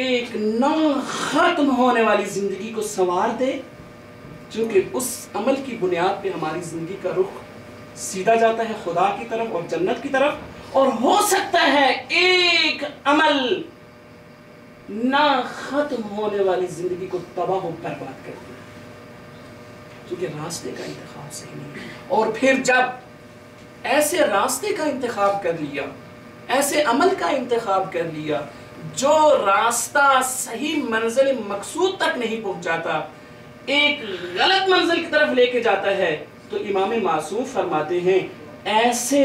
ایک نہ ختم ہونے والی زندگی کو سنوار دے، چونکہ اس عمل کی بنیاد پہ ہماری زندگی کا رخ سیدھا جاتا ہے خدا کی طرف اور جنت کی طرف، اور ہو سکتا ہے ایک عمل نہ ختم ہونے والی زندگی کو تباہ و برباد کر دے، کیونکہ راستے کا انتخاب صحیح نہیں ہے۔ اور پھر جب ایسے راستے کا انتخاب کر لیا، ایسے عمل کا انتخاب کر لیا جو راستہ صحیح منزل مقصود تک نہیں پہنچاتا، ایک غلط منزل کی طرف لے کے جاتا ہے، تو امام معصوم فرماتے ہیں ایسے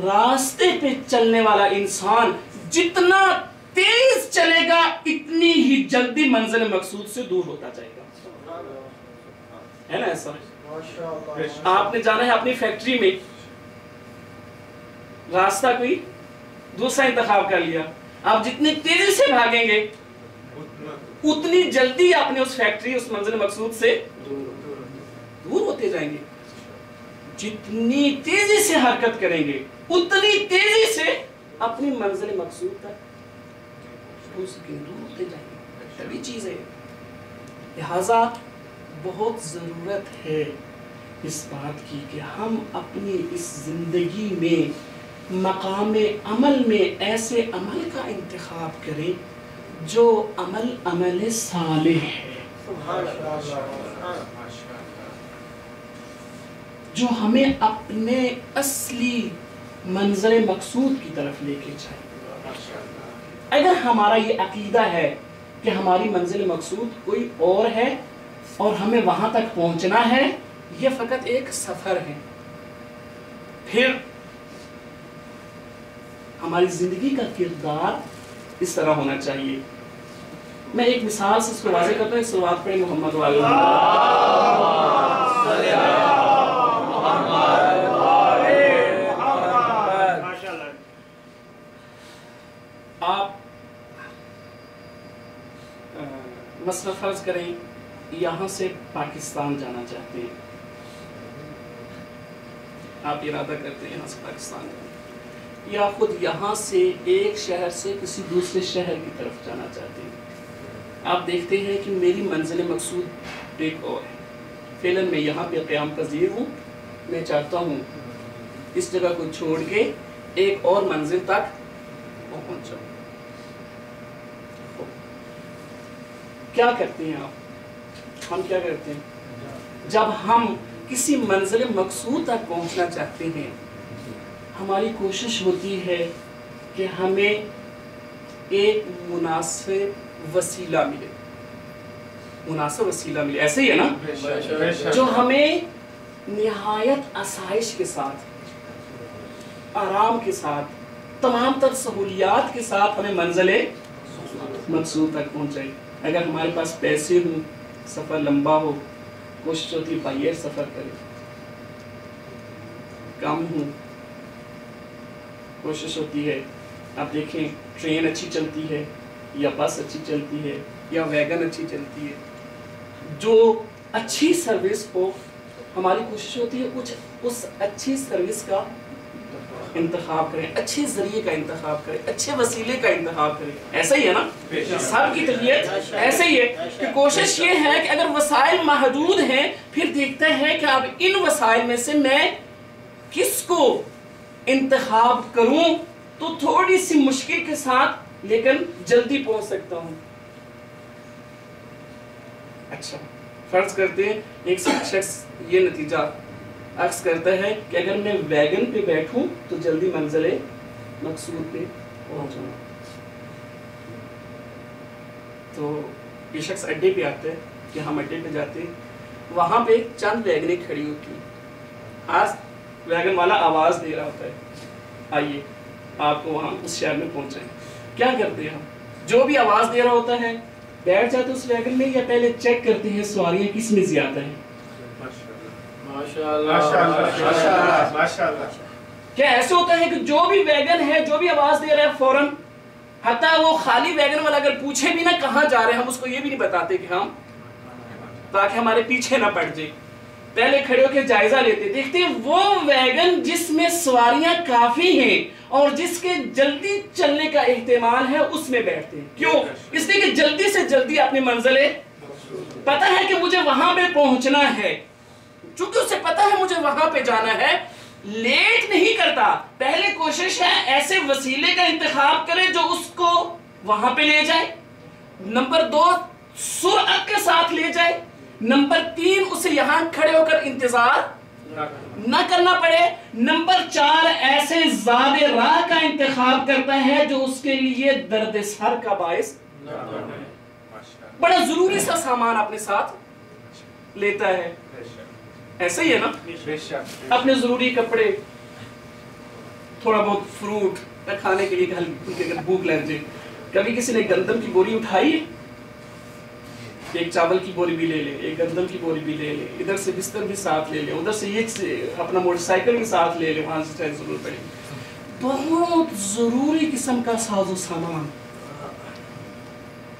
راستے پہ چلنے والا انسان جتنا تیز چلے گا اتنی ہی جلدی منزل مقصود سے دور ہوتا جائے گا، ہے نا ایسا؟ آپ نے جانا ہے اپنی فیکٹری میں، راستہ کوئی دوسرا انتخاب کر لیا، آپ جتنی تیزی سے بھاگیں گے اتنی جلدی آپ نے اس فیکٹری، اس منزل مقصود سے دور ہوتے جائیں گے۔ جتنی تیزی سے حرکت کریں گے اتنی تیزی سے اپنی منزل مقصود تک دور ہوتے جائیں گے۔ طبیعی چیز ہے، لہذا بہت ضرورت ہے اس بات کی کہ ہم اپنی اس زندگی میں مقام عمل میں ایسے عمل کا انتخاب کریں جو عمل صالح ہے، جو ہمیں اپنے اصلی منظر مقصود کی طرف لے کے جائے۔ اگر ہمارا یہ عقیدہ ہے کہ ہماری منزل مقصود کوئی اور ہے اور ہمیں وہاں تک پہنچنا ہے، یہ فقط ایک سفر ہے، پھر ہماری زندگی کا کردار اس طرح ہونا چاہیے۔ میں ایک مثال سے اس کو واضح کرتا ہوں، اس صلوات پڑھیں محمد والی۔ آپ مثلا فرض کریں یہاں سے پاکستان جانا چاہتے ہیں، آپ ارادہ کرتے ہیں یہاں سے پاکستان جانا، یا خود یہاں سے ایک شہر سے کسی دوسرے شہر کی طرف جانا چاہتے ہیں۔ آپ دیکھتے ہیں کہ میری منزل مقصود ایک اور ہے، فعلاً میں یہاں پہ قیام پذیر ہوں، میں چاہتا ہوں اس جگہ کو چھوڑ کے ایک اور منزل تک پہنچ جاؤں۔ کیا کرتے ہیں آپ؟ ہم کیا کرتے ہیں جب ہم کسی منزل مقصود تک پہنچنا چاہتے ہیں؟ ہماری کوشش ہوتی ہے کہ ہمیں ایک مناسب وسیلہ ملے، مناسب وسیلہ ملے، ایسے ہی ہے نا، جو ہمیں نہایت آسائش کے ساتھ، آرام کے ساتھ، تمام تر سہولیات کے ساتھ ہمیں منزل مقصود تک پہنچائے۔ اگر ہمارے پاس پیسے ہوں، سفر لمبا ہو، کوشش ہوتی ہے بائی ایئر سفر کرے، کم ہوں، کوشش ہوتی ہے، آپ دیکھیں ٹرین اچھی چلتی ہے یا بس اچھی چلتی ہے یا ویگن اچھی چلتی ہے، جو اچھی سروس ہو، ہماری کوشش ہوتی ہے کچھ اس اچھی سروس کا انتخاب کریں، اچھے ذریعے کا انتخاب کریں، اچھے وسیلے کا انتخاب کریں۔ ایسا ہی ہے نا، سب کی طبیعت ایسا ہی ہے کہ کوشش یہ ہے کہ اگر وسائل محدود ہیں پھر دیکھتے ہیں کہ اب ان وسائل میں سے میں کس کو انتخاب کروں تو تھوڑی سی مشکل کے ساتھ لیکن جلدی پہنچ سکتا ہوں۔ اچھا فرض کرتے ہیں ایک شخص یہ نتیجہ عکس کرتا ہے کہ اگر میں ویگن پہ بیٹھوں تو جلدی منزل مقصود پہ پہنچوں۔ تو یہ شخص اڈے پہ آتا ہے کہ ہم اڈے پہ جاتے ہیں، وہاں پہ چند ویگنیں کھڑی ہوتی ہیں، آج ویگن والا آواز دے رہا ہوتا ہے آئیے آپ کو وہاں اس شہر میں پہنچائیں۔ کیا کرتے ہیں ہم؟ جو بھی آواز دے رہا ہوتا ہے بیٹھ جاتے اس ویگن میں، یا پہلے چیک کرتے ہیں سواریاں کس میں زیادہ ہیں؟ کیا ایسے ہوتا ہے کہ جو بھی ویگن ہے، جو بھی آواز دے رہا ہے فوراً، حتیٰ وہ خالی ویگن والا اگر پوچھے بھی نہ کہاں جا رہے ہیں، ہم اس کو یہ بھی نہیں بتاتے کہ ہم، تاکہ ہمارے پیچھے نہ پڑ جائے، پہلے کھڑے ہو کے جائزہ لیتے، دیکھتے ہیں وہ ویگن جس میں سواریاں کافی ہیں اور جس کے جلدی چلنے کا احتمال ہے اس میں بیٹھتے ہیں. کیوں؟ اس لیے کہ جلدی سے جلدی اپنی منزل پتا ہے کہ مجھے وہاں پہ پہنچنا ہے، چونکہ اسے پتا ہے مجھے وہاں پہ جانا ہے، لیٹ نہیں کرتا. پہلے کوشش ہے ایسے وسیلے کا انتخاب کرے جو اس کو وہاں پہ لے جائے. نمبر 2 سرعت کے ساتھ لے جائے. نمبر 3 اسے یہاں کھڑے ہو کر انتظار نہ کرنا پڑے. نمبر 4 ایسے زیادہ راہ کا انتخاب کرتا ہے جو اس کے لیے درد سر کا باعث، بڑا ضروری سا سامان اپنے ساتھ لیتا ہے. ایسے ہی ہے نا، اپنے ضروری کپڑے، تھوڑا بہت فروٹ کھانے کے لیے بھوک لگ جائے. کبھی کسی نے گندم کی بوری اٹھائی ہے؟ ایک چاول کی بوری بھی لے لے، ایک گندم کی بوری بھی لے لے، ادھر سے بستر بھی ساتھ لے لے، ادھر سے یہ اپنا موٹر سائیکل بھی ساتھ لے لے، وہاں سے چاہے ضرورت پڑے. بہت ضروری قسم کا ساز و سامان.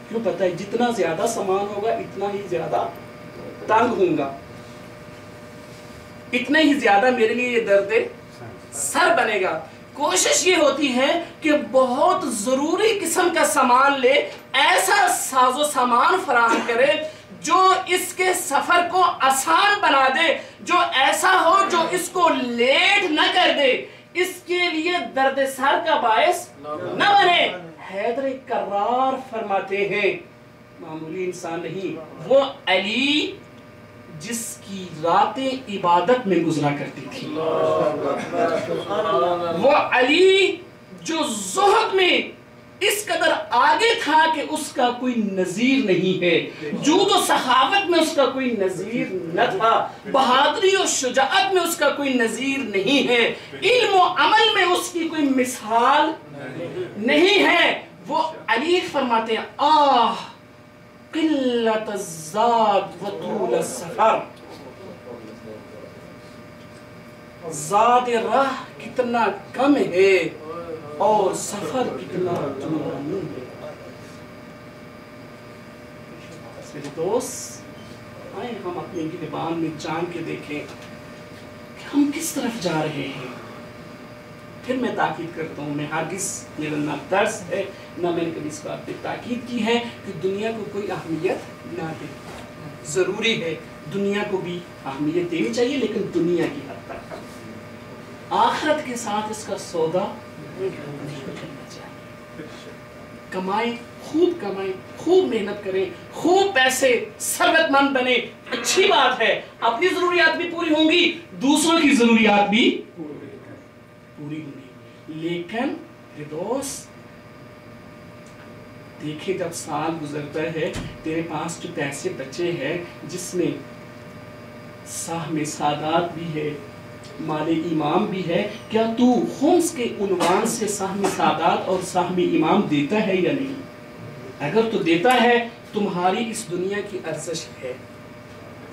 کیوں؟ پتہ ہے جتنا زیادہ سامان ہوگا اتنا ہی زیادہ تنگ ہوں گا، اتنا ہی زیادہ میرے لیے یہ درد سر بنے گا. کوشش یہ ہوتی ہے کہ بہت ضروری قسم کا سامان لے، ایسا ساز و سامان فراہم کرے جو اس کے سفر کو آسان بنا دے، جو ایسا ہو جو اس کو لیٹ نہ کر دے، اس کے لیے درد سر کا باعث نہ بنے. حیدر کرار فرماتے ہیں معمولی انسان نہیں، وہ علی جس کی راتیں عبادت میں گزرا کرتی تھی، وہ علی جو زہد میں اس قدر آگے تھا کہ اس کا کوئی نظیر نہیں ہے، جود و سخاوت میں اس کا کوئی نظیر نہ تھا، بہادری و شجاعت میں اس کا کوئی نظیر نہیں ہے، علم و عمل میں اس کی کوئی مثال نہیں ہے. وہ علی فرماتے ہیں آہ قلت الزاد و طول السفر، زاد راہ کتنا کم ہے اور سفر کتنا طولانی ہے. میرے دوست آئیں ہم اپنے گریبان میں جان کے دیکھیں کہ ہم کس طرف جا رہے ہیں. پھر میں تاکید کرتا ہوں، میں ہرگز میرا نہ درس ہے نہ میں نے کبھی اس بات پہ تاکید کی ہے کہ دنیا کو کوئی اہمیت نہ دے. ضروری ہے دنیا کو بھی اہمیت دینی چاہیے، لیکن دنیا کی حد تک. آخرت کے ساتھ اس کا سودا نہیں کرنا چاہیے. کمائیں، خوب محنت کریں، خوب پیسے، ثروت مند بنے، اچھی بات ہے. اپنی ضروریات بھی پوری ہوں گی، دوسروں کی ضروریات بھی پوری ہوں گی. لیکن دوست دیکھیں جب سال گزرتا ہے، تیرے پاس جو پیسے بچے ہیں جس میں سہم سادات بھی ہے، مال امام بھی ہے، کیا تو خمس کے عنوان سے سہم سادات اور سہم امام دیتا ہے یا نہیں؟ اگر تو دیتا ہے تمہاری اس دنیا کی ارزش ہے،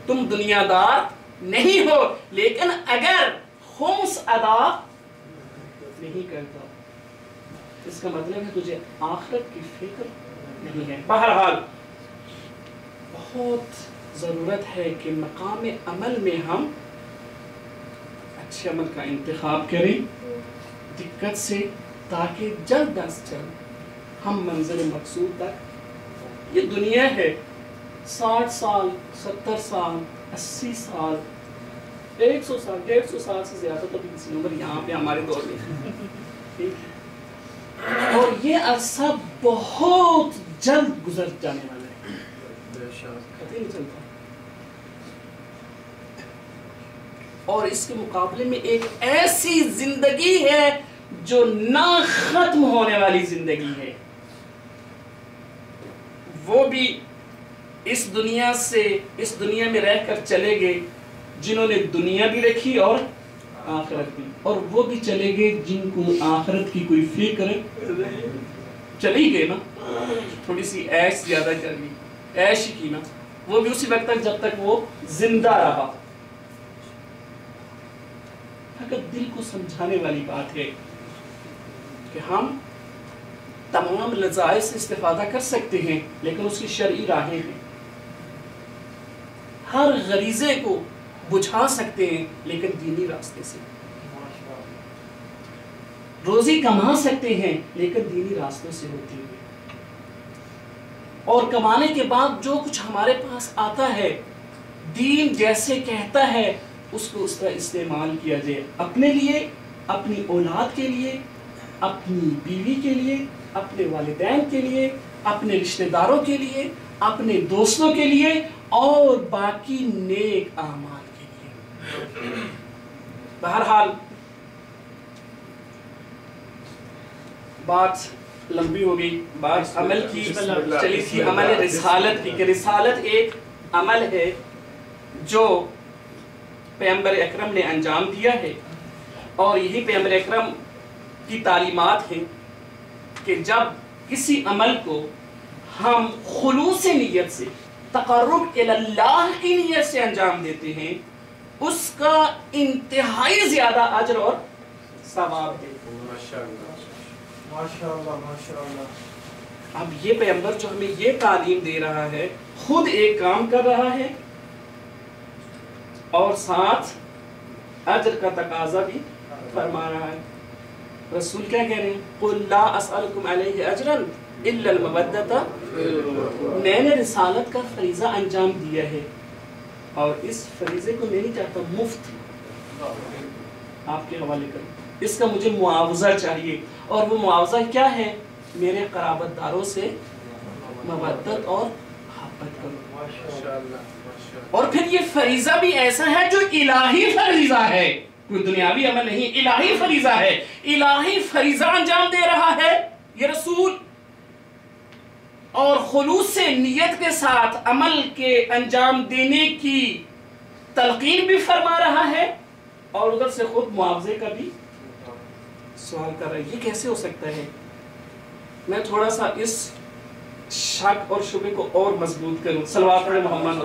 تم دنیا دار نہیں ہو. لیکن اگر خمس ادا نہیں کرتا اس کا مطلب ہے تجھے آخرت کی فکر نہیں ہے. بہرحال بہت ضرورت ہے کہ مقام عمل میں ہم اچھے عمل کا انتخاب کریں دقت سے، تاکہ جلد از جلد ہم منزل مقصود تک. یہ دنیا ہے 60 سال 70 سال 80 سال 100 سال 150 سال سے زیادہ تو کسی عمر یہاں پہ ہمارے دور میں، اور یہ عرصہ بہت جلد گزر جانے والا ہے، پتہ نہیں چلتا. اور اس کے مقابلے میں ایک ایسی زندگی ہے جو نہ ختم ہونے والی زندگی ہے. وہ بھی اس دنیا میں رہ کر چلے گئے جنہوں نے دنیا بھی رکھی اور آخرت بھی، اور وہ بھی چلے گئے جن کو آخرت کی کوئی فکر چلی گئے نا، تھوڑی سی عیش زیادہ کر لی، عیش کی نا، وہ بھی اسی وقت تک جب تک وہ زندہ رہا. فقط دل کو سمجھانے والی بات ہے کہ ہم تمام لذائذ سے استفادہ کر سکتے ہیں، لیکن اس کی شرعی راہیں ہیں. ہر غریزے کو بجھا سکتے ہیں لیکن دینی راستے سے، روزی کما سکتے ہیں لیکن دینی راستوں سے ہوتے ہوئے، اور کمانے کے بعد جو کچھ ہمارے پاس آتا ہے دین جیسے کہتا ہے اس کو اس طرح استعمال کیا جائے، اپنے لیے، اپنی اولاد کے لیے، اپنی بیوی کے لیے، اپنے والدین کے لیے، اپنے رشتہ داروں کے لیے، اپنے دوستوں کے لیے اور باقی نیک اعمال کے لیے۔ بہرحال بات لمبی ہو گئی، بات عمل کی چلی تھی، عمل رسالت کی، کہ رسالت ایک عمل ہے جو پیغمبر اکرم نے انجام دیا ہے، اور یہی پیغمبر اکرم کی تعلیمات ہیں کہ جب کسی عمل کو ہم خلوص نیت سے، تقرب اللہ کی نیت سے انجام دیتے ہیں، اس کا انتہائی زیادہ اجر اور ثواب ہے۔ اب یہ پیغمبر جو ہمیں یہ تعلیم دے رہا ہے خود ایک کام کر رہا ہے اور ساتھ اجر کا تقاضا بھی فرما رہا ہے۔ رسول کیا کہہ رہے ہیں؟ قُلْ لَا أَسْأَلُكُمْ عَلَيْهِ أَجْرًا إِلَّا الْمَوَدَّةَ، میں نے رسالت کا فریضہ انجام دیا ہے اور اس فریضے کو میں نہیں چاہتا مفت آپ کے حوالے کروں، اس کا مجھے معاوضہ چاہیے، اور وہ معاوضہ کیا ہے؟ میرے قرابت داروں سے مودت اور محبت کرو۔ اور پھر یہ فریضہ بھی ایسا ہے جو الہی فریضہ ہے، کوئی دنیاوی عمل نہیں، الہی فریضہ ہے، الہی فریضہ انجام دے رہا ہے یہ رسول، اور خلوص سے نیت کے ساتھ عمل کے انجام دینے کی تلقین بھی فرما رہا ہے، اور ادھر سے خود معاوضے کا بھی سوال کر رہا ہے۔ یہ کیسے ہو سکتا ہے؟ میں تھوڑا سا اس شک اور شبہ کو اور مضبوط کروں۔ صلوات علی محمد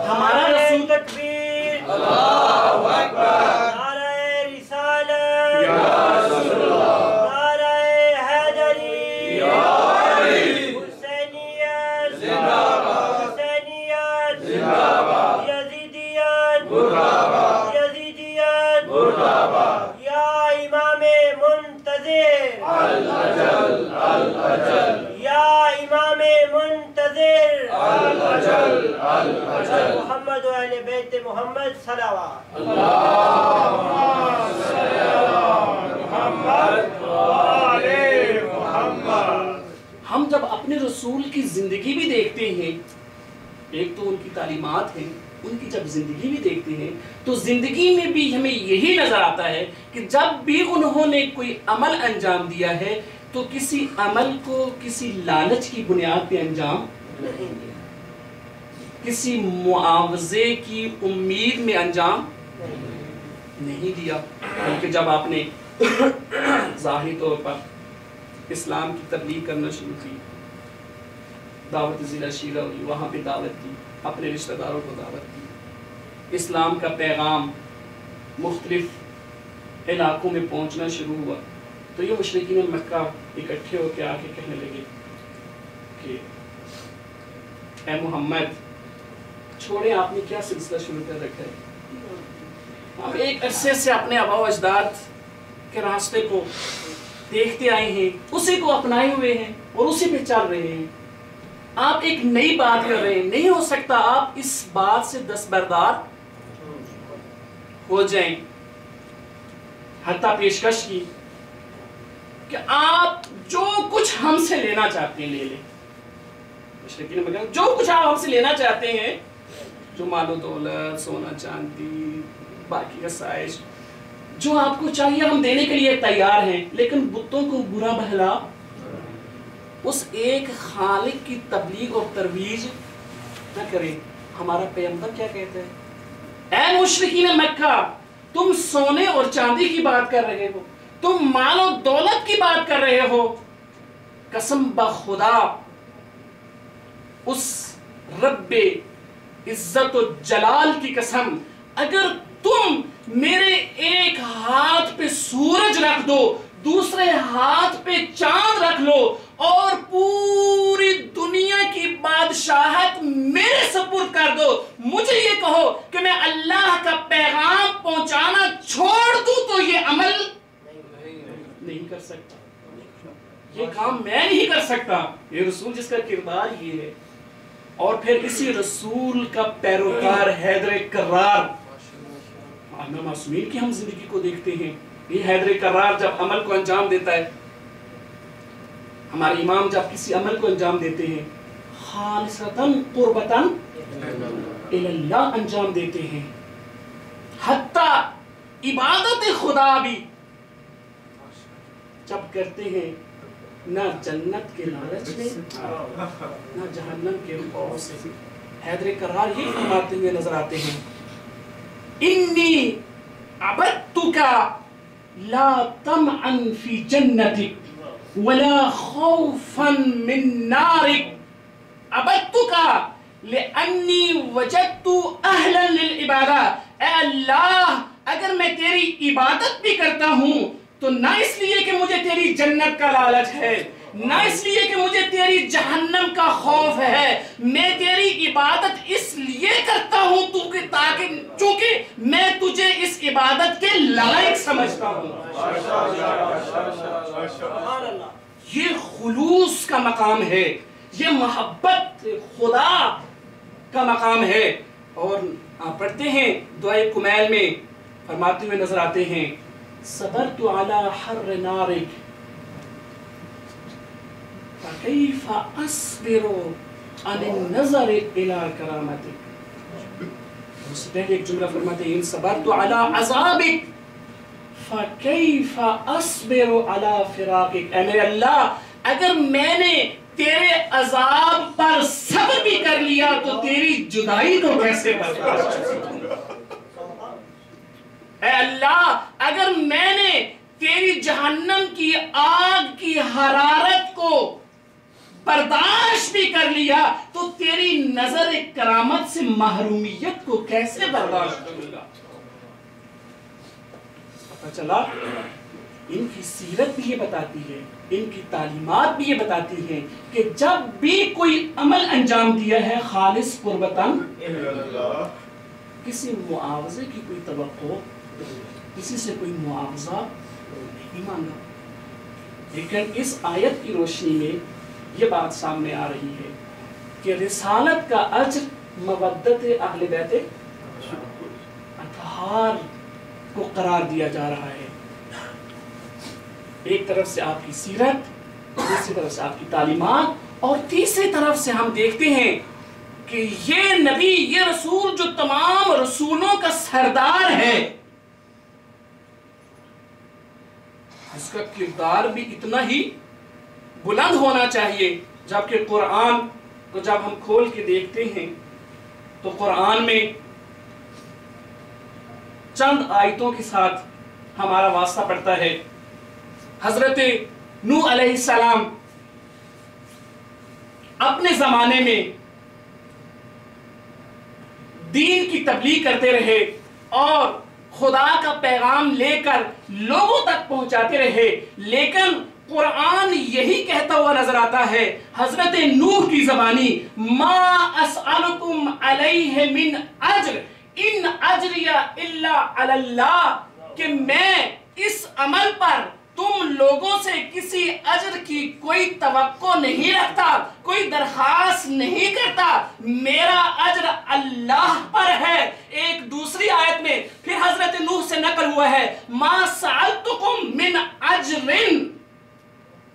ہمارا رسول تکبیر، اللہ اکبر، نعرہ رسالت، یا رسول اللہ، نعرہ حیدری، یا علی، حسینیت زندہ باد، حسینیت زندہ باد، یزیدیت مرد آباد، یزیدیت مرد آباد، یا امام منتظر الاجل الاجل، یا امام منتظر الاجل الاجل، محمد و اہل بیت محمد صلوات، اللہم صلی علی محمد و آل محمد۔ ہم جب اپنے رسول کی زندگی بھی دیکھتے ہیں، ایک تو ان کی تعلیمات ہیں، ان کی جب زندگی بھی دیکھتے ہیں تو زندگی میں بھی ہمیں یہی نظر آتا ہے کہ جب بھی انہوں نے کوئی عمل انجام دیا ہے تو کسی عمل کو کسی لالچ کی بنیاد پہ انجام نہیں دیا، کسی معاوضے کی امید میں انجام نہیں دیا، بلکہ جب آپ نے ظاہری طور پر اسلام کی تبلیغ کرنا شروع کی، دعوت ضلع شیرہ ہوئی، وہاں پہ دعوت دی، اپنے رشتہ داروں کو دعوت دی، اسلام کا پیغام مختلف علاقوں میں پہنچنا شروع ہوا، تو یہ مشرکین مکہ اکٹھے ہو کے آ کے کہنے لگے کہ اے محمد چھوڑیں، آپ نے کیا سلسلہ شروع کر رکھا ہے؟ ہم ایک عرصے سے اپنے آباء و اجداد کے راستے کو دیکھتے آئے ہیں، اسی کو اپنائے ہوئے ہیں اور اسی پہ چل رہے ہیں، آپ ایک نئی بات کر رہے ہیں، نہیں ہو سکتا آپ اس بات سے دستبردار ہو جائیں۔ حتیٰ پیشکش کی کہ آپ جو کچھ ہم سے لینا چاہتے ہیں لے لیں، مشرکین مکہ جو کچھ آپ ہم سے لینا چاہتے ہیں، جو مال و دولت، سونا چاندی، باقی وسائل، جو آپ کو چاہیے ہم دینے کے لیے تیار ہیں، لیکن بتوں کو برا بھلا اس ایک خالق کی تبلیغ اور ترویج نہ کریں۔ ہمارا پیغمبر کیا کہتا ہے؟ اے مشرکین مکہ، تم سونے اور چاندی کی بات کر رہے ہو، تم مال و دولت کی بات کر رہے ہو، قسم بخدا اس رب عزت و جلال کی قسم، اگر تم میرے ایک ہاتھ پہ سورج رکھ دو، دوسرے ہاتھ پہ چاند رکھ لو اور پوری دنیا کی بادشاہت میرے سپرد کر دو، مجھے یہ کہو کہ میں اللہ کا پیغام پہنچانا چھوڑ دوں تو یہ عمل نہیں کر سکتا، یہ کام میں نہیں کر سکتا۔ یہ رسول جس کا کردار یہ ہے، اور پھر اسی رسول کا پیروکار حیدر کرار، امام معصومین کی ہم زندگی کو دیکھتے ہیں، یہ حیدر کرار جب عمل کو انجام دیتا ہے، ہمارے امام جب کسی عمل کو انجام دیتے ہیں خالصتاً قربتاً الی اللہ انجام دیتے ہیں، حتیٰ عبادت خدا بھی جب کرتے ہیں نہ جنت کے لالچ میں نہ جہنم کے خوف سے۔ حیدر کرار یہ فرماتے ہوئے نظر آتے ہیں، انی عبدتک لا طمعا فی جنتک ولا خوفا من نارک، عبدتک لأنی وجدت اہلا للعبادہ، اے اللہ اگر میں تیری عبادت بھی کرتا ہوں تو نہ اس لیے کہ مجھے تیری جنت کا لالچ ہے، نہ اس لیے کہ مجھے تیری جہنم کا خوف ہے، میں تیری عبادت اس لیے کرتا ہوں چونکہ میں تجھے اس عبادت کے لائق سمجھتا ہوں۔ یہ خلوص کا مقام ہے، یہ محبت خدا کا مقام ہے۔ اور آپ پڑھتے ہیں دعائے کمیل میں فرماتے ہوئے نظر آتے ہیں، صبرت علی حر نارک فکیف اصبر عن النظر الی کرامتک۔ اس سے پہلے ایک جملہ فرماتے ہیں، صبرت علی عذابک فکیف اصبر علی فراقک، اے میرے اللہ اگر میں نے تیرے عذاب پر صبر بھی کر لیا تو تیری جدائی کو کیسے برداشت کروں؟ اے اللہ اگر میں نے تیری جہنم کی آگ کی حرارت کو برداشت بھی کر لیا تو تیری نظر کرامت سے محرومیت کو کیسے برداشت کروں گا؟ پتہ چلا ان کی سیرت بھی یہ بتاتی ہے، ان کی تعلیمات بھی یہ بتاتی ہیں کہ جب بھی کوئی عمل انجام دیا ہے خالص قربتاً، کسی معاوضے کی کوئی توقع، کسی سے کوئی معاوضہ نہیں مانگا۔ لیکن اس آیت کی روشنی میں یہ بات سامنے آ رہی ہے کہ رسالت کا اجر مودت اہل بیت اطہار کو قرار دیا جا رہا ہے۔ ایک طرف سے آپ کی سیرت، دوسری طرف سے آپ کی تعلیمات، اور تیسری طرف سے ہم دیکھتے ہیں کہ یہ نبی، یہ رسول جو تمام رسولوں کا سردار ہے، اس کا کردار بھی اتنا ہی بلند ہونا چاہیے۔ جبکہ قرآن کو جب ہم کھول کے دیکھتے ہیں تو قرآن میں چند آیتوں کے ساتھ ہمارا واسطہ پڑتا ہے۔ حضرت نوح علیہ السلام اپنے زمانے میں دین کی تبلیغ کرتے رہے اور خدا کا پیغام لے کر لوگوں تک پہنچاتے رہے، لیکن قرآن یہی کہتا ہوا نظر آتا ہے حضرت نوح کی زبانی، ما اسألکم علیہ من اجر ان اجریہ الا علی اللہ، کہ میں اس عمل پر تم لوگوں سے کسی اجر کی کوئی توقع نہیں رکھتا، کوئی درخواست نہیں کرتا، میرا اجر اللہ پر ہے۔ ایک دوسری آیت میں پھر حضرت نوح سے نقل ہوا ہے، ما سألتکم من اجر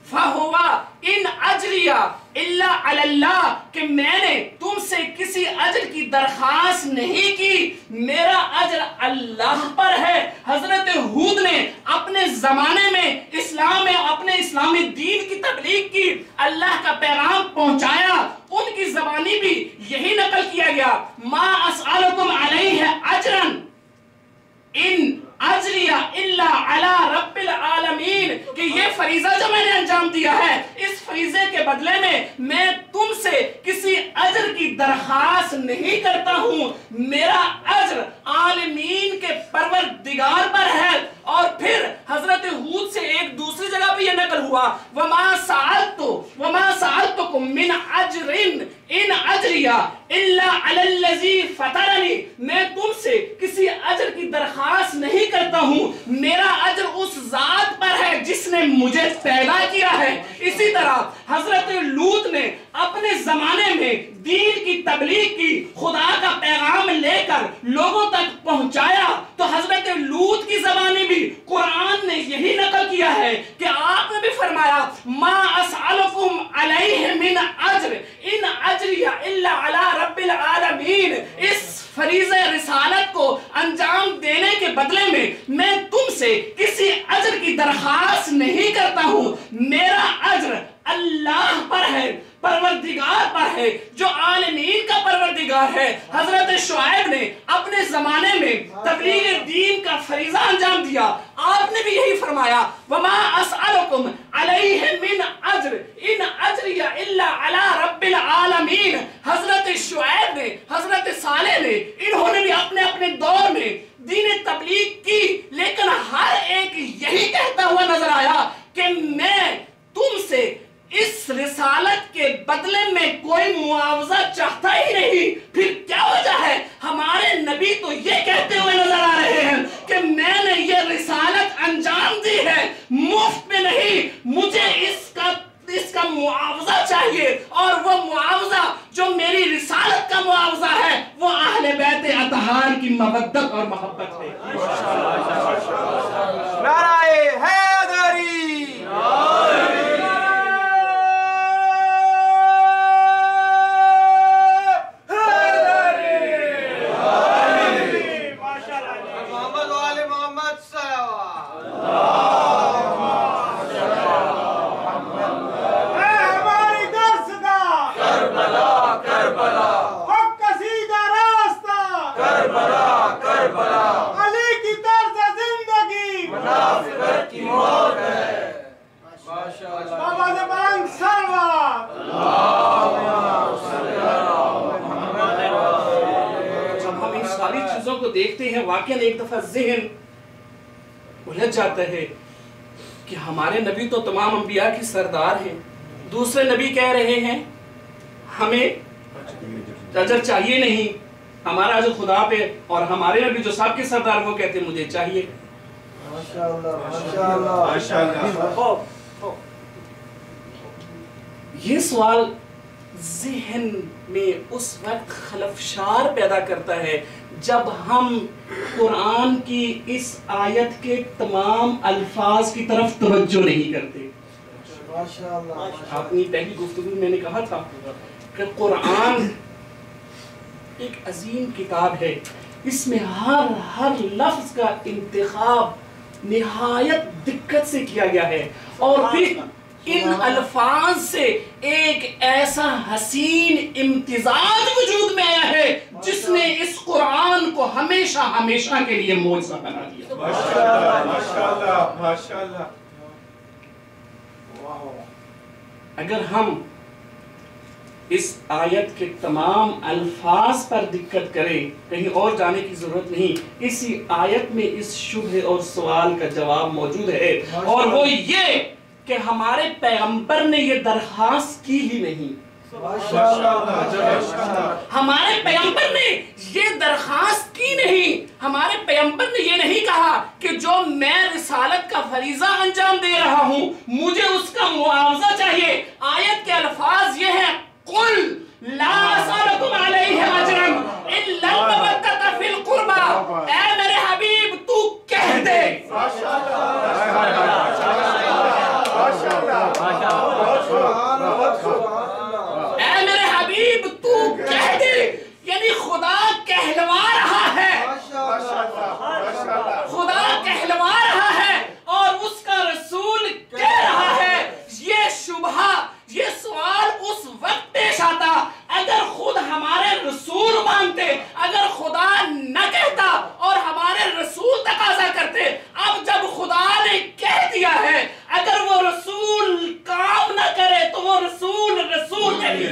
فہوا ان اجریہ الا علی اللہ، کہ میں نے تم سے کسی اجر کی درخواست نہیں کی، میرا اجر اللہ پر ہے۔ حضرت ہود نے اپنے زمانے میں اسلام میں اپنے اسلامی دین کی تبلیغ کی، اللہ کا پیغام پہنچایا، ان کی زبانی بھی یہی نقل کیا گیا، ما اسألکم علیہ اجرا ان اجریہ الا علی رب العالمین، کہ یہ فریضہ جو میں نے انجام دیا ہے، اس فریضے کے بدلے میں تم سے کسی اجر کی درخواست نہیں کرتا ہوں، میرا اجر عالمین کے پروردگار پر ہے۔ اور پھر حضرت ہود سے ایک دوسری جگہ پہ یہ نقل ہوا، وما سألت اجریہ الا علی الذی فطرنی، میں تم سے کسی اجر کی درخواست نہیں کرتا ہوں، میرا اجر اس ذات پر ہے جس نے مجھے پیدا کیا ہے۔ اسی طرح حضرت لوط نے اپنے زمانے میں دین کی تبلیغ کی، خدا کا پیغام لے کر لوگوں تک پہنچایا، تو حضرت لوط کی زبانی بھی قرآن نے یہی نقل کیا ہے کہ آپ نے بھی فرمایا ما اسألکم علیہ من اجر ان اجری الا علی رب العالمین۔ اس فریضہ رسالت کو انجام دینے کے بدلے میں تم سے کسی اجر کی درخواست نہیں کرتا ہوں، میرا اجر اللہ پر ہے، پروردگار پر ہے جو عالمین کا پروردگار ہے۔ حضرت شعیب نے اپنے زمانے میں تبلیغ دین کا فریضہ انجام دیا، آپ نے بھی یہی فرمایا وما اسألکم علیہ من اجر ان اجری الا علی رب العالمین۔ حضرت شعیب نے، حضرت صالح نے، انہوں نے بھی اپنے دور میں دین تبلیغ کی، لیکن ہر ایک یہی کہتا ہوا نظر آیا کہ میں تم سے اس رسالت کے بدلے میں کوئی معاوضہ چاہتا ہی نہیں۔ پھر کیا وجہ ہے؟ ہمارے نبی تو یہ کہتے ہوئے نظر آ رہے ہیں کہ میں نے یہ رسالت انجام دی ہے مفت میں نہیں، مجھے اس کا معاوضہ چاہیے، اور وہ معاوضہ جو میری رسالت کا معاوضہ ہے وہ اہل بیت اطہار کی مودت اور محبت ہے۔ نعرہ حیدری، دیکھتے ہیں واقعاً ایک دفعہ ذہن الجھ جاتا ہے کہ ہمارے نبی تو تمام انبیاء کی سردار ہیں، دوسرے نبی کہہ رہے ہیں ہمیں اجر چاہیے نہیں، ہمارا اجر خدا پہ، اور ہمارے نبی جو سب کے سردار وہ کہتے ہیں مجھے چاہیے۔ یہ سوال ذہن میں اس وقت خلفشار پیدا کرتا ہے جب ہم قرآن کی اس آیت کے تمام الفاظ کی طرف توجہ نہیں کرتے۔ اپنی پہلی گفتگو میں نے کہا تھا کہ قرآن ایک عظیم کتاب ہے، اس میں ہر لفظ کا انتخاب نہایت دقت سے کیا گیا ہے، اور پھر ان الفاظ سے ایک ایسا حسین امتزاج وجود میں آیا ہے جس نے اس قرآن کو ہمیشہ ہمیشہ کے لیے معجزہ بنا دیا۔ ماشاءاللہ۔ اگر ہم اس آیت کے تمام الفاظ پر دقت کریں، کہیں اور جانے کی ضرورت نہیں، اسی آیت میں اس شبہ اور سوال کا جواب موجود ہے، اور وہ یہ کہ ہمارے پیغمبر نے یہ درخواست کی ہی نہیں۔ ہمارے پیغمبر نے یہ درخواست کی نہیں، ہمارے پیغمبر نے یہ نہیں کہا کہ جو میں رسالت کا فریضہ انجام دے رہا ہوں مجھے اس کا معاوضہ چاہیے۔ آیت کے الفاظ یہ ہیں قل لا اسألکم علیہ اجرا الا المودۃ فی القربى، اے میرے حبیب تو کہہ دے، اے میرے حبیب تو کہہ دے، یعنی خدا کہلوا رہا ہے، خدا کہلوا رہا ہے اور اس کا رسول کہہ رہا ہے۔ یہ شبہ، یہ سوال اس وقت پیش آتا اگر خود ہمارے رسول مانتے، اگر خدا نہ کہتا اور ہمارے رسول تقاضا کرتے۔ اب جب خدا نے کہہ دیا ہے، اگر وہ رسول کام نہ کرے تو وہ رسول نہیں۔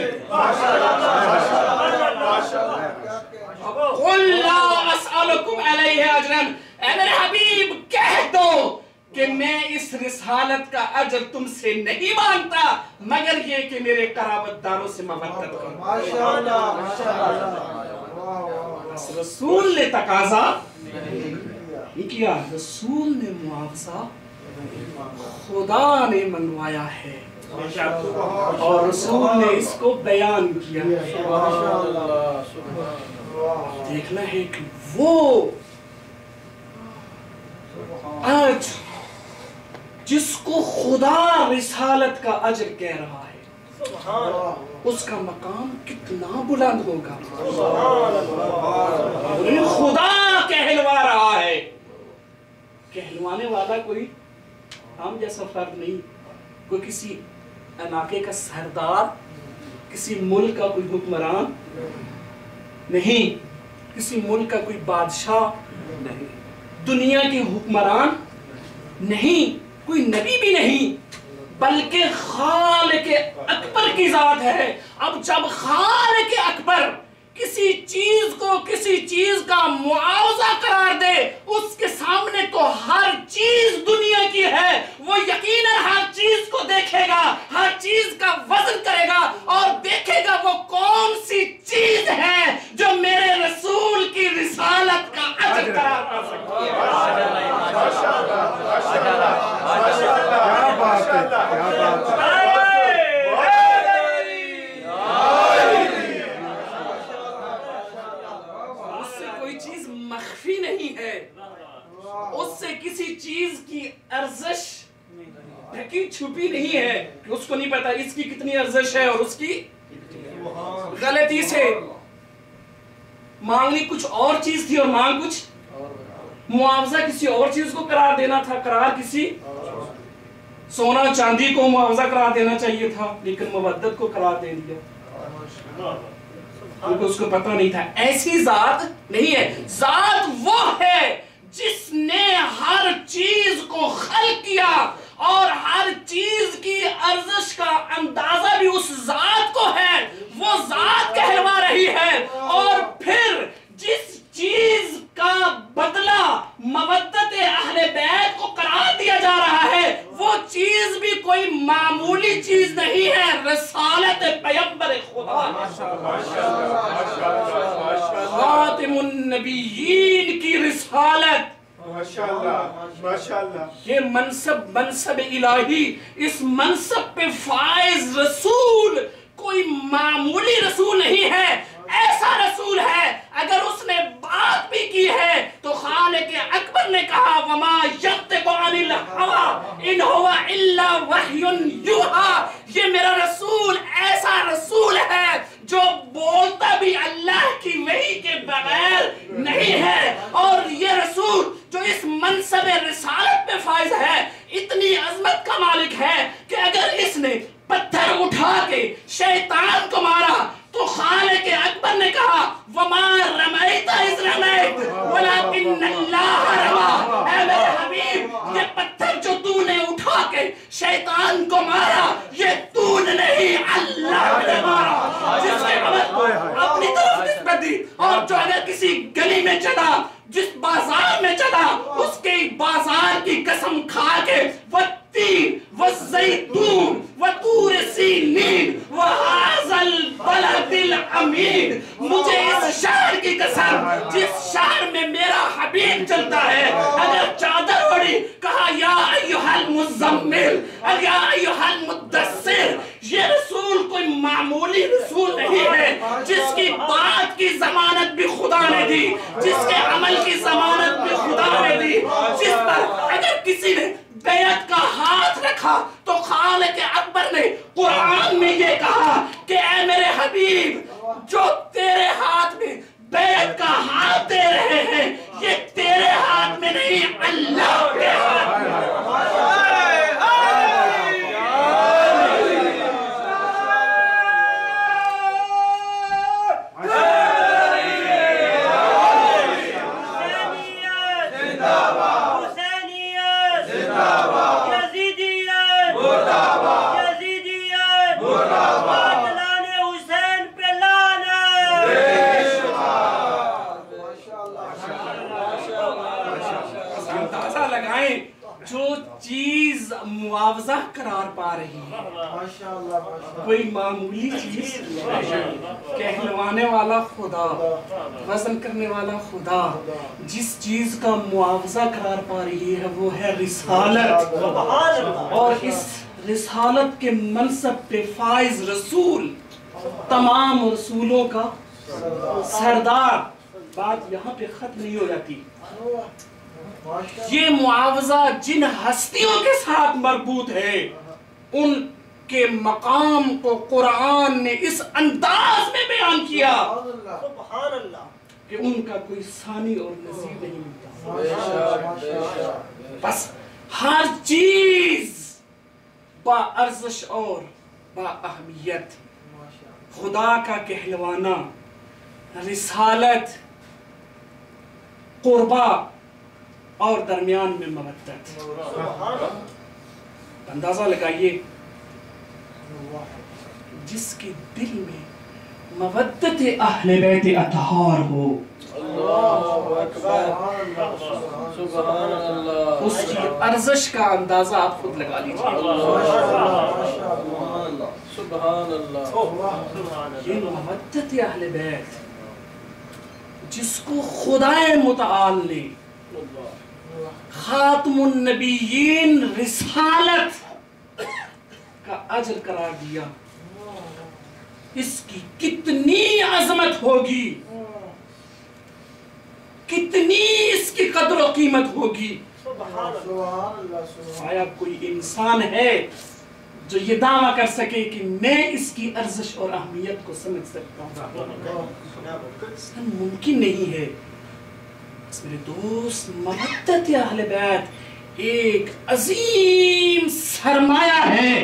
قل لا اسألکم علیہ اجرا، اے میرے حبیب کہہ دو کہ میں میں اس رسالت کا اجر تم سے نہیں مانگتا مگر یہ کہ میرے قرابت داروں سے مودت کرو۔ بس رسول نے تقاضا نہیں کیا، رسول نے معاوضہ خدا نے منوایا ہے اور رسول نے اس کو بیان کیا ہے۔ دیکھنا ہے کہ وہ آج جس کو خدا رسالت کا اجر کہہ رہا ہے اس کا مقام کتنا بلند ہوگا۔ خدا کہلوا رہا ہے، کہلوانے والا کوئی ہم جیسا فرد نہیں، کوئی کسی علاقے کا سردار، کسی ملک کا کوئی حکمران نہیں، کسی ملک کا کوئی بادشاہ نہیں، دنیا کے حکمران نہیں، کوئی نبی بھی نہیں، بلکہ خالق اکبر کی ذات ہے۔ اب جب خالق اکبر کسی چیز کو کسی چیز کا معاوضہ قرار دے، اس کے سامنے تو ہر چیز دنیا کی ہے، وہ یقیناً ہر چیز کو دیکھے گا، ہر چیز کا وزن کرے گا اور دیکھے گا وہ کون سی چیز ہے جو میرے رسول کی رسالت کا اجر قرار کر سکتی ہے۔ کیا بات ہے، کیا بات ہے۔ مخفی نہیں ہے، اس سے کسی چیز کی ارزش ڈھکی چھپی نہیں ہے کہ اس کو نہیں پتا اس کی کتنی ارزش ہے اور اس کی غلطی سے مانگنی کچھ اور چیز تھی اور مانگ کچھ معاوضہ کسی اور چیز کو قرار دینا تھا، قرار کسی سونا چاندی کو معاوضہ قرار دینا چاہیے تھا لیکن مودت کو قرار دے دیا کیونکہ اس کو پتہ نہیں تھا۔ ایسی ذات نہیں ہے، ذات وہ ہے جس نے ہر چیز کو خلق کیا اور ہر چیز کی ارزش کا اندازہ بھی اس ذات کو ہے، وہ ذات کہلوا رہی ہے۔ اور پھر جس چیز کا بدلہ مودت اہل بیت کو قرار دیا جا رہا ہے وہ چیز بھی کوئی معمولی چیز نہیں ہے، رسالت پیغمبر خدا، خاتم النبیین کی رسالت۔ یہ منصب الہی، اس منصب پہ فائز رسول کوئی معمولی رسول نہیں ہے، ایسا رسول ہے اگر اس نے بات بھی کی ہے تو خالق اکبر نے کہا وما ينطق عن الهوى ان هو الا وحی یوحی۔ یہ میرا رسول ایسا رسول ہے جو بولتا بھی اللہ کی وحی کے بغیر نہیں ہے، اور یہ رسول جو اس منصب رسالت پہ فائز ہے اتنی عظمت کا مالک ہے کہ اگر اس نے پتھر اٹھا کے شیطان کو مارا تو خالق اکبر نے کہا وما رمیت اذ رمیت ولکن اللہ رمی۔ اے میرے حبیب، یہ پتھر جو تو نے اٹھا کے شیطان کو مارا یہ تو نے نہیں، اللہ نے مارا۔ جس کے عمل اپنی طرف نسبت دی اور جو اگر کسی گلی میں چلا، جس بازار میں چلا، اس کے بازار کی قسم کھا کے والتین والزیتون وطور سینین وہذا البلد الامین، مجھے اس شہر کی قسم جس شہر میں میرا حبیب چلتا ہے، اگر چادر اوڑی کہا یا ایھا المزمل یا ایھا المدثر، یہ رسول کوئی معمولی رسول نہیں ہے، جس کی بات کی ضمانت بھی خدا نے دی، جس کے عمل کی ضمانت بھی خدا نے دی، جس پر اگر کسی نے بیعت کا ہاتھ رکھا تو خالق اکبر نے قرآن میں یہ کہا کہ اے میرے حبیب، جو تیرے ہاتھ میں بیعت کا ہاتھ دے رہے ہیں یہ تیرے ہاتھ میں نہیں، اللہ کے ہاتھ میں۔ چیز معاوضہ قرار پا رہی ہے، کوئی معمولی چیز کہلوانے والا خدا، وزن کرنے والا خدا جس چیز کا معاوضہ قرار پا رہی ہے وہ ہے رسالت، اور اس رسالت کے منصب پہ فائز رسول، تمام رسولوں کا سردار۔ بات یہاں پہ ختم نہیں ہو جاتی، یہ معاوضہ جن ہستیوں کے ساتھ مربوط ہے ان کے مقام کو قرآن نے اس انداز میں بیان کیا کہ ان کا کوئی ثانی اور نظیر نہیں ملتا۔ بس ہر چیز با ارزش اور با اہمیت، خدا کا کہلوانا، رسالت، قربہ اور درمیان میں مودت۔ اندازہ لگائیے جس کے دل میں مودت اہل بیت اطہار ہو اس کی ارزش کا اندازہ آپ خود لگا لیجیے۔ یہ مودت اہل بیت جس کو خدا متعال نے خاتم النبیین رسالت کا اجر قرار دیا، اس کی کتنی عظمت ہوگی، کتنی اس کی قدر و قیمت ہوگی۔ آیا کوئی انسان ہے جو یہ دعویٰ کر سکے کہ میں اس کی ارزش اور اہمیت کو سمجھ سکتا ہوں؟ ممکن نہیں ہے۔ میرے دوست، مودت اہل بیت ایک عظیم سرمایہ ہے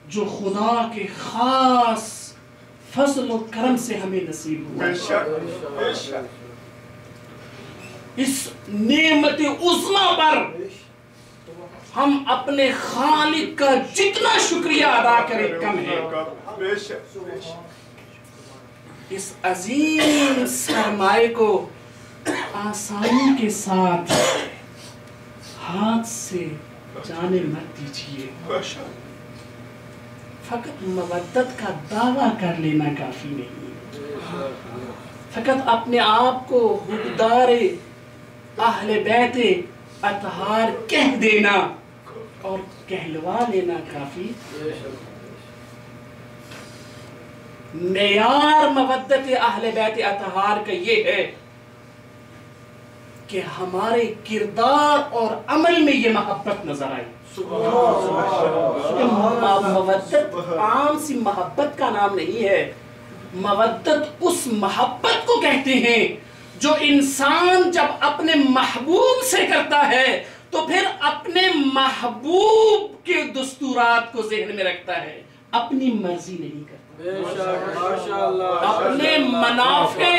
جو خدا کے خاص فضل و کرم سے ہمیں نصیب ہوا۔ اس نعمت عظمی پر ہم اپنے خالق کا جتنا شکریہ ادا کریں کم ہے۔ اس عظیم سرمائے کو آسانی کے ساتھ ہاتھ سے جانے مت دیجیے۔ فقط مودت کا دعویٰ کر لینا کافی نہیں، فقط اپنے آپ کو حقدار اہل بیت اطہار کہہ دینا اور کہلوا لینا کافی۔ معیار مودت اہل بیت اطہار کا یہ ہے کہ ہمارے کردار اور عمل میں یہ محبت نظر آئے۔ مودت عام سی محبت کا نام نہیں ہے، مودت اس محبت کو کہتے ہیں جو انسان جب اپنے محبوب سے کرتا ہے تو پھر اپنے محبوب کے دستورات کو ذہن میں رکھتا ہے، اپنی مرضی نہیں کرتا، اپنے منافع،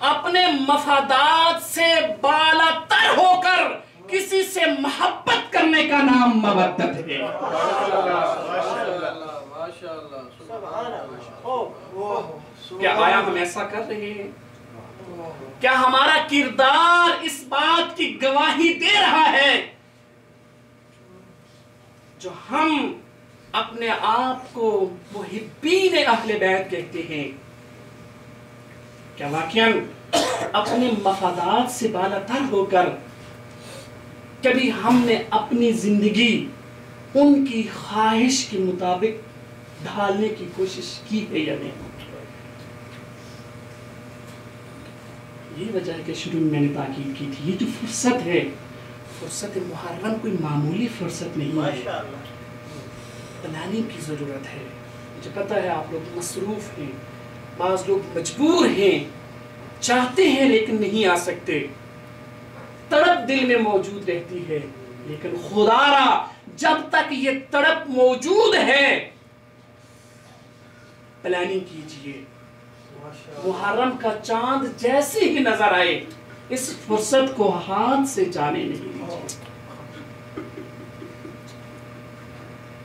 اپنے مفادات سے بالا تر ہو کر کسی سے محبت کرنے کا نام مودت ہے۔ کیا آیا ہم ایسا کر رہے ہیں؟ کیا ہمارا کردار اس بات کی گواہی دے رہا ہے جو ہم اپنے آپ کو محبین اہل بیت کہتے ہیں؟ کیا واقعاً اپنے مفادات سے بالا تر ہو کر کبھی ہم نے اپنی زندگی ان کی خواہش کے مطابق ڈھالنے کی کوشش کی ہے یا نہیں؟ یہ وجہ ہے کہ شروع میں میں نے تاکید کی تھی، یہ جو فرصت ہے، فرصت محرم کوئی معمولی فرصت نہیں ہے، پلاننگ کی ضرورت ہے۔ مجھے پتہ ہے آپ لوگ مصروف ہیں، بعض لوگ مجبور ہیں، چاہتے ہیں لیکن نہیں آ سکتے، تڑپ دل میں موجود رہتی ہے، لیکن خدا را جب تک یہ تڑپ موجود ہے پلاننگ کیجئے۔ محرم کا چاند جیسے ہی نظر آئے اس فرصت کو ہاتھ سے جانے نہیں دیجیے۔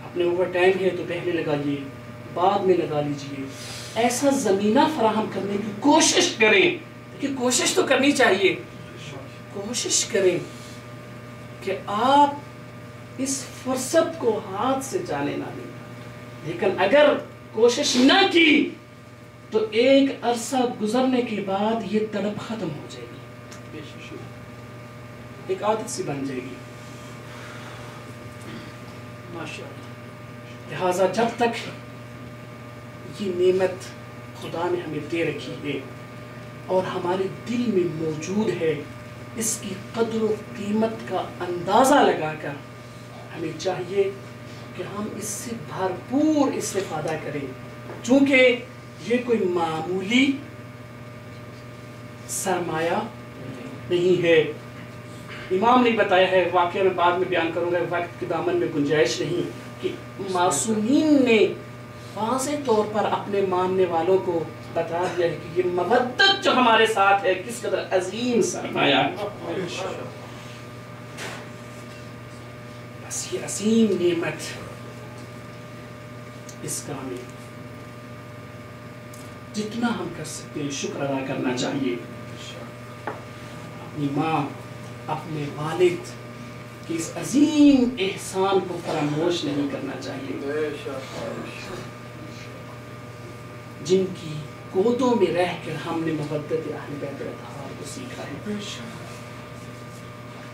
اپنے اوور ٹائم ہے تو پہلے لگائیے، بعد میں لگا لیجئے، ایسا زمینہ فراہم کرنے کی کوشش کریں کہ کوشش تو کرنی چاہیے، کوشش کریں کہ آپ اس فرصت کو ہاتھ سے جانے نہ دیں، لیکن اگر کوشش نہ کی تو ایک عرصہ گزرنے کے بعد یہ تڑپ ختم ہو جائے گی، ایک عادت سی بن جائے گی۔ لہذا جب تک یہ نعمت خدا نے ہمیں دے رکھی ہے اور ہمارے دل میں موجود ہے، اس کی قدر و قیمت کا اندازہ لگا کر ہمیں چاہیے کہ ہم اس سے بھرپور استفادہ کریں، چونکہ یہ کوئی معمولی سرمایہ نہیں ہے۔ امام نے بتایا ہے، واقعہ میں بعد میں بیان کروں گا، وقت کے دامن میں گنجائش نہیں، کہ معصومین نے واضح طور پر اپنے ماننے والوں کو بتا دیا ہے کہ یہ مودت جو ہمارے ساتھ ہے کس قدر عظیم سرمایہ ہے۔ بس یہ عظیم نعمت، اس کا ہمیں جتنا ہم کر سکتے ہیں شکر ادا کرنا چاہیے۔ اپنی ماں، اپنے والد کہ اس عظیم احسان کو فراموش نہیں کرنا چاہیے، جن کی گودوں میں رہ کر ہم نے محبت اہل بیت اطہار کو سیکھا ہے۔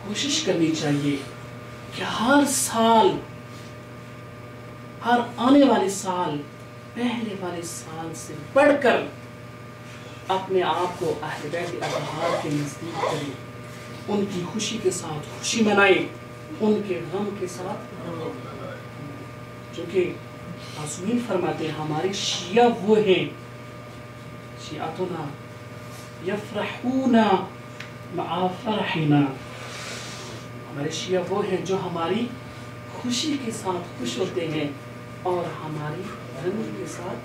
کوشش کرنی چاہیے کہ ہر سال، ہر آنے والے سال پہلے والے سال سے بڑھ کر اپنے آپ کو اہل بیت اطہار کے نزدیک کریں، ان کی خوشی کے ساتھ خوشی منائیں، ان کے غم کے ساتھ، چونکہ معصومین فرماتے ہیں ہمارے شیعہ وہ ہیں، شیعتنا یفرحون مع فرحنا، ہمارے شیعہ وہ ہیں جو ہماری خوشی کے ساتھ خوش ہوتے ہیں اور ہماری غم کے ساتھ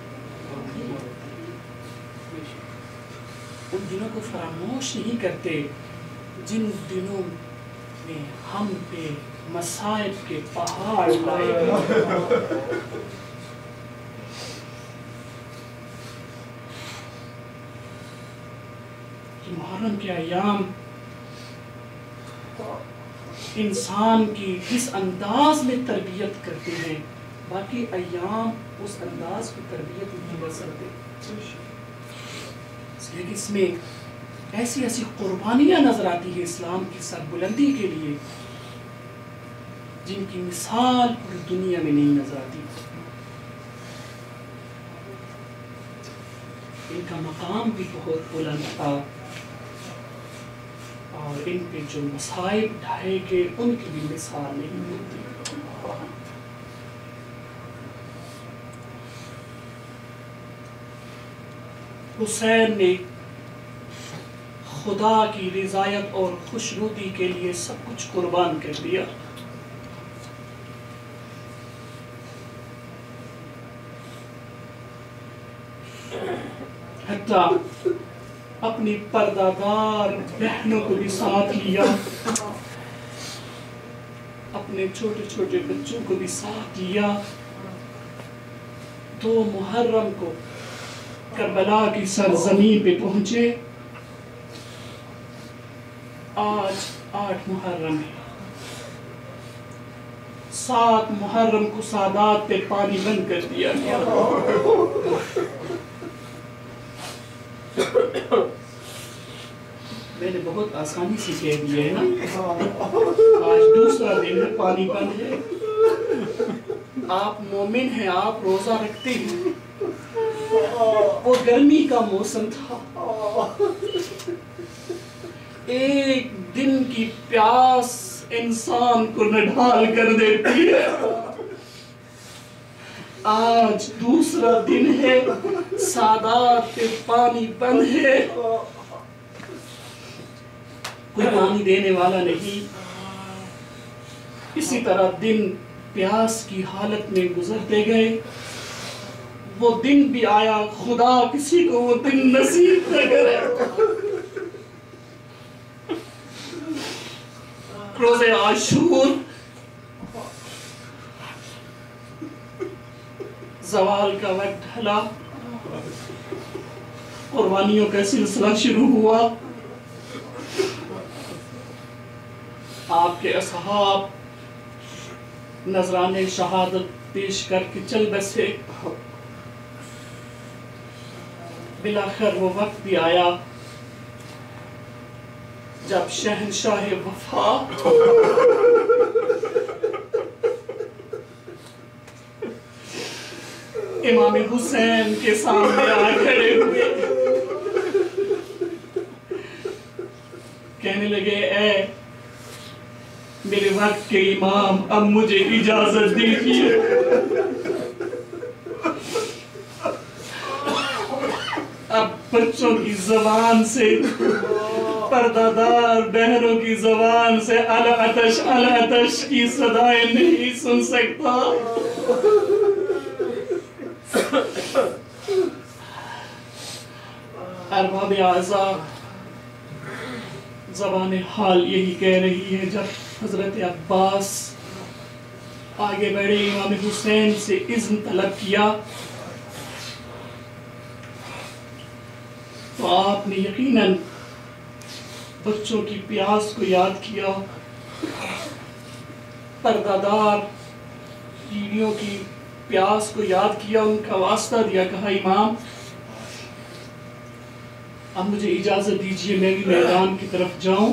ان دنوں کو فراموش نہیں کرتے جن دنوں میں ہم پہ مصائب کے پہاڑ لائے گئے۔ محرم کے ایام انسان کی اس انداز میں تربیت کرتے ہیں، باقی ایام اس انداز کی تربیت نہیں کر سکتے، اس لیے کہ اس میں ایسی ایسی قربانیاں نظر آتی ہے اسلام کی سربلندی کے لیے جن کی مثال پوری دنیا میں نہیں نظر آتی۔ ان کا مقام بھی بہت بلند تھا اور ان پہ جو مصائب ڈھائے گئے ان کی بھی مثال نہیں ہوتی۔ حسین نے خدا کی رضایت اور خوشنودی کے لیے سب کچھ قربان کر دیا، حتیٰ اپنی پردہ دار بہنوں کو بھی ساتھ لیا، اپنے چھوٹے چھوٹے بچوں کو بھی ساتھ لیا۔ 2 محرم کو کربلا کی سرزمین پہ پہنچے، آج 8 محرم ہے، 7 محرم کو سادات پہ پانی بند کر دیا گیا۔ میں نے بہت آسانی سے کہہ دیا ہے نا، آج دوسرا دن ہے، پانی بند ہے۔ آپ مومن ہیں، آپ روزہ رکھتے ہیں، وہ گرمی کا موسم تھا، ایک دن کی پیاس انسان کو نڈھال کر دیتی ہے۔ آج دوسرا دن ہے، سادات پہ پانی بند ہے، کوئی پانی دینے والا نہیں۔ اسی طرح دن پیاس کی حالت میں گزرتے گئے، وہ دن بھی آیا، خدا کسی کو وہ دن نصیب نہ کرے۔ روزے عاشور، زوال کا وقت ڈھلا، قربانیوں کا سلسلہ شروع ہوا۔ آپ کے اصحاب نذرانے شہادت پیش کر کے چل بسے۔ بلاخر وہ وقت بھی آیا جب شہنشاہ وفا امام حسین کے سامنے آ کھڑے ہوئے، کہنے لگے اے میرے وقت کے امام، اب مجھے اجازت دیجیے۔ اب بچوں کی زبان سے، پردہ دار بہنوں کی زبان سے العطش العطش کی صدائیں نہیں سن سکتا۔ ارباب اعضاء زبان حال یہی کہہ رہی ہے۔ جب حضرت عباس آگے بڑھے، امام حسین سے اذن طلب کیا تو آپ نے یقیناً بچوں کی پیاس کو یاد کیا، پردہ دار بیویوں کی پیاس کو یاد کیا، ان کا واسطہ دیا، کہا امام اب مجھے اجازت دیجیے میں بھی میدان کی طرف جاؤں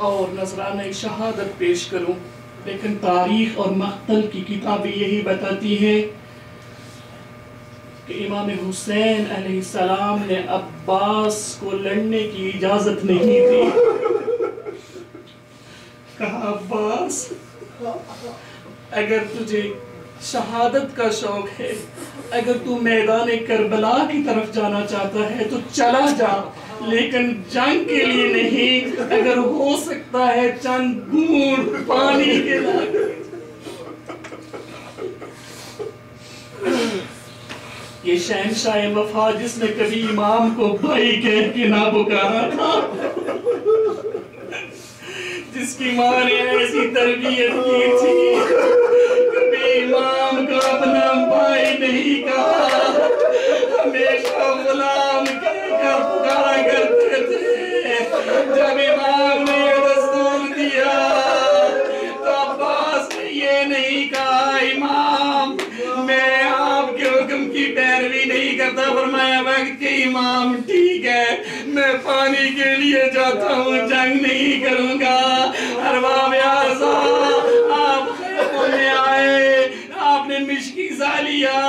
اور نذرانہ شہادت پیش کروں۔ لیکن تاریخ اور مقتل کی کتابیں یہی بتاتی ہیں کہ امام حسین علیہ السلام نے عباس کو لڑنے کی اجازت نہیں دی۔ کہا عباس اگر تجھے شہادت کا شوق ہے، اگر تو میدان کربلا کی طرف جانا چاہتا ہے تو چلا جا، لیکن جنگ کے لیے نہیں، اگر ہو سکتا ہے چند بوند پانی کے لیے۔ یہ شہنشاہ وفا جس نے کبھی امام کو بھائی کہہ کے نہ پکارا تھا، جس کی ماں نے ایسی تربیت کی تھی، کبھی امام کو اپنا بھائی نہیں کہا، ہمیشہ غلام کہہ کر پکارا کرتے تھے۔ جب امام نے یہ دستور دیا تو عباس نے یہ نہیں کہا امام میں آپ کے حکم کی پیروی نہیں کرتا، فرمایا وقت کے امام ٹھیک ہے میں پانی کے لیے جاتا ہوں، جنگ نہیں کروں گا۔ ارباب اعضاء آپ خیموں میں آئے، آپ نے مشکیزہ لیا،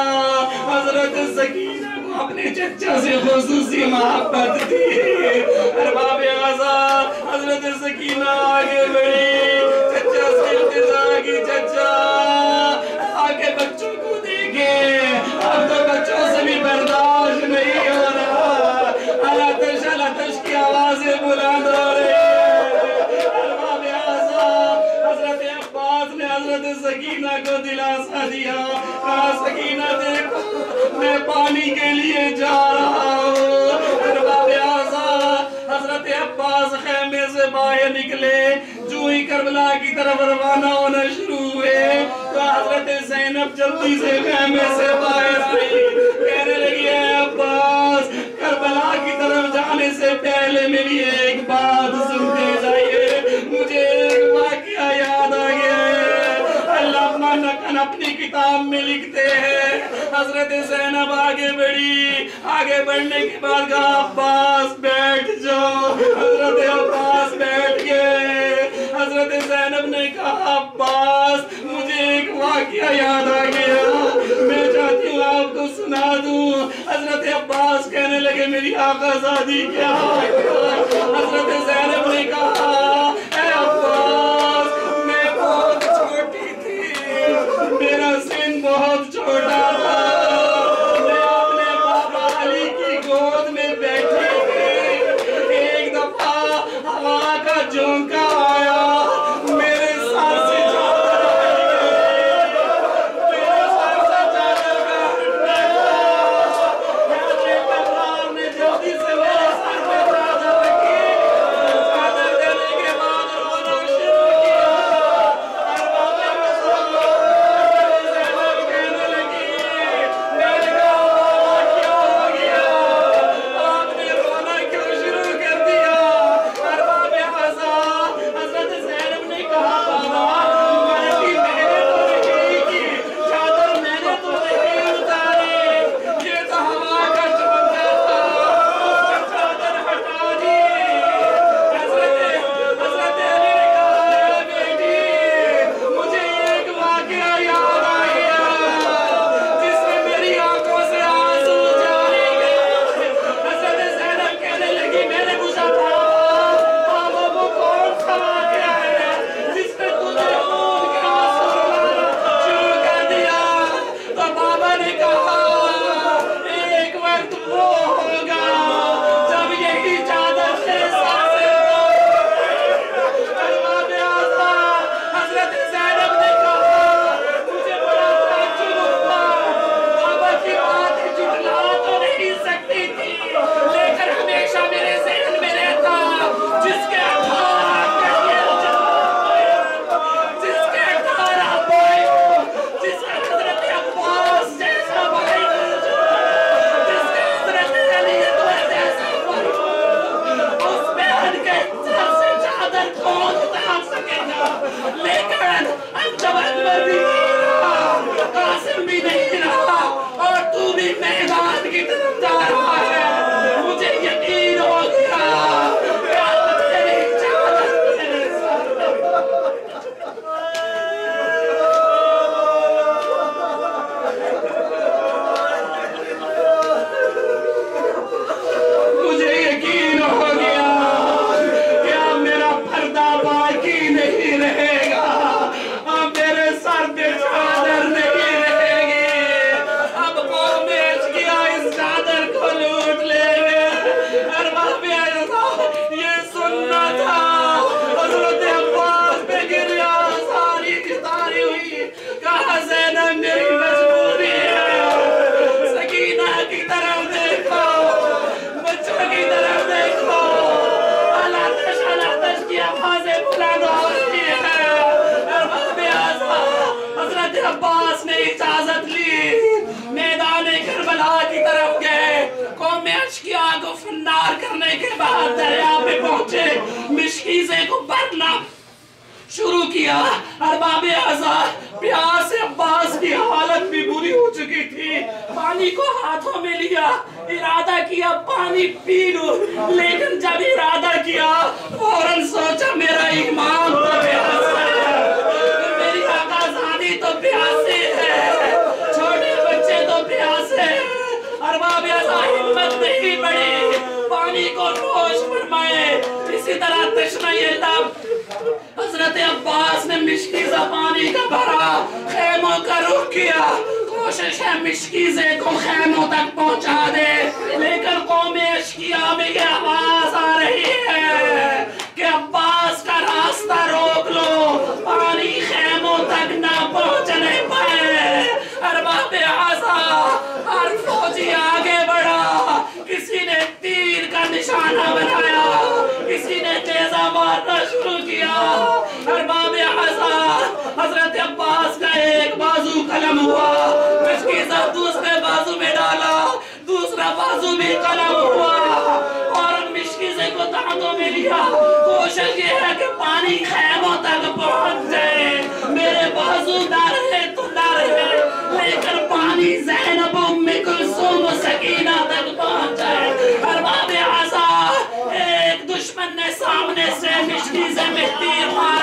حضرت سکینہ کو اپنے چچا سے خصوصی محبت دی۔ ارباب اعضاء حضرت سکینہ آگے بڑھی، چچا سے التجا کی، چچا آگے بچوں کو دیکھیں، اب تو بچوں سے بھی برداشت نہیں ہو رہا، العطش العطش کی آوازیں بلند ہو رہی ہیں۔ ارباب اعضاء حضرت عباس نے حضرت سکینہ کو دلاسا دیا، کہا سکینہ دیکھو میں پانی کے لیے جا رہا ہوں۔ ارباب اعضاء حضرت عباس خیمے سے باہر نکلے، جو ہی کربلا کی طرف روانہ ہونا شروع ہوئے تو حضرت زینب جلدی سے خیمے سے باہر آئی، کہنے لگی اے عباس کربلا کی طرف جانے سے پہلے میری ایک بات سنتے جائیے، مجھے ایک واقعہ یاد آ گیا ہے۔ علامہ نقن اپنی کتاب میں لکھتے ہیں حضرت زینب آگے بڑھی، آگے بڑھنے کے بعد کہا عباس بیٹھ جاؤ، حضرت عباس بیٹھ گئے۔ حضرت زینب نے کہا عباس مجھے ایک واقعہ یاد آ گیا، میں چاہتی ہوں آپ کو سنا دوں۔ حضرت عباس کہنے لگے میری آقا زادی کیا حضرت زینب نے کہا اے عباس میں بہت چھوٹی تھی، میرا سن بہت چھوٹا تھا، میں اپنے بابا علی کی گود میں بیٹھی تھی، ایک دفعہ ہوا کا جھونکا آیا، میرے سر سے چادر ہٹ گئی، میرے سر سے چادر کا ہٹنے لگا، حضرت عمر نے جلدی سے میرے سر پہ چادر رکھی، لیکن اب جب اکبر بھی نہیں رہا، قاسم بھی نہیں رہا اور تو بھی میدان کی طرف جا رہا ہے، مجھے یقین ہو گیا کہ اب تیری اجازت میرے ساتھ۔ مجھے یقین ہو گیا کہ اب میرا پردہ باقی نہیں رہے گا، اب میرے سر پہ چادر نہیں رہے گی، اب قوم اشقیا اس چادر کو لوٹ لے گے۔ ارباب اعظم یہ سننا تھا، حضرت عباس پہ گریا ساری جتاری ہوئی، کہا زینب میری مجبوری ہے، سکینہ کی طرف دیکھو، بچوں کی طرف دیکھو، الاتش کی آوازیں بلند ہو رہی ہے۔ ارباب اعظم حضرت عباس نے اجازت لی، میدان کربلا کی طرف گئے، قوم اشقیا کو فنار کرنے کے بعد دریا پہ پہنچے، مشکیزے کو بھرنا شروع کیا۔ ارباب اعظم پیاس سے عباس کی حالت بھی بری ہو چکی تھی، پانی کو ہاتھوں میں لیا، ارادہ کیا پانی پی لوں، لیکن جب ارادہ کیا فوراً سوچا میرا امام تو پیاسا ہے، میری آقا زانی تو پیاسی ہے، چھوٹے بچے تو پیاسے ہیں۔ ارباب اعظم ہمت نہیں بڑھی، پانی کو نوش فرمائے، اسی طرح تشنہ لب حضرت عباس نے مشکیزہ پانی کا بھرا، خیموں کا رخ کیا، کوشش ہے مشکیزے کو خیموں تک پہنچا دے، لیکن قوم اشقیا میں یہ آواز آ رہی ہے کہ عباس کا راستہ روک لو، پانی خیموں تک نہ پہنچنے پائے۔ ارباب اعظم ہر فوجی آگے بڑھا، کسی نے تیر کا نشانہ بنایا، کسی نے نیزہ مارنا شروع کیا۔ ارباب اعظم حضرت عباس کا ایک بازو قلم ہوا، مشکیزہ دوسرے بازو میں ڈالا، دوسرا بازو بھی قلم ہوا، اور مشکیزے کو دانتوں میں لیا، کوشش یہ ہے کہ پانی خیموں تک پہنچ جائے، میرے بازو نہ رہے تو نہ رہے، لیکن پانی زینب ام کلثوم و سکینہ تک پہنچ جائے۔ ارباب اعظم ایک دشمن نے سامنے سے مشکیزے میں تیر مارا،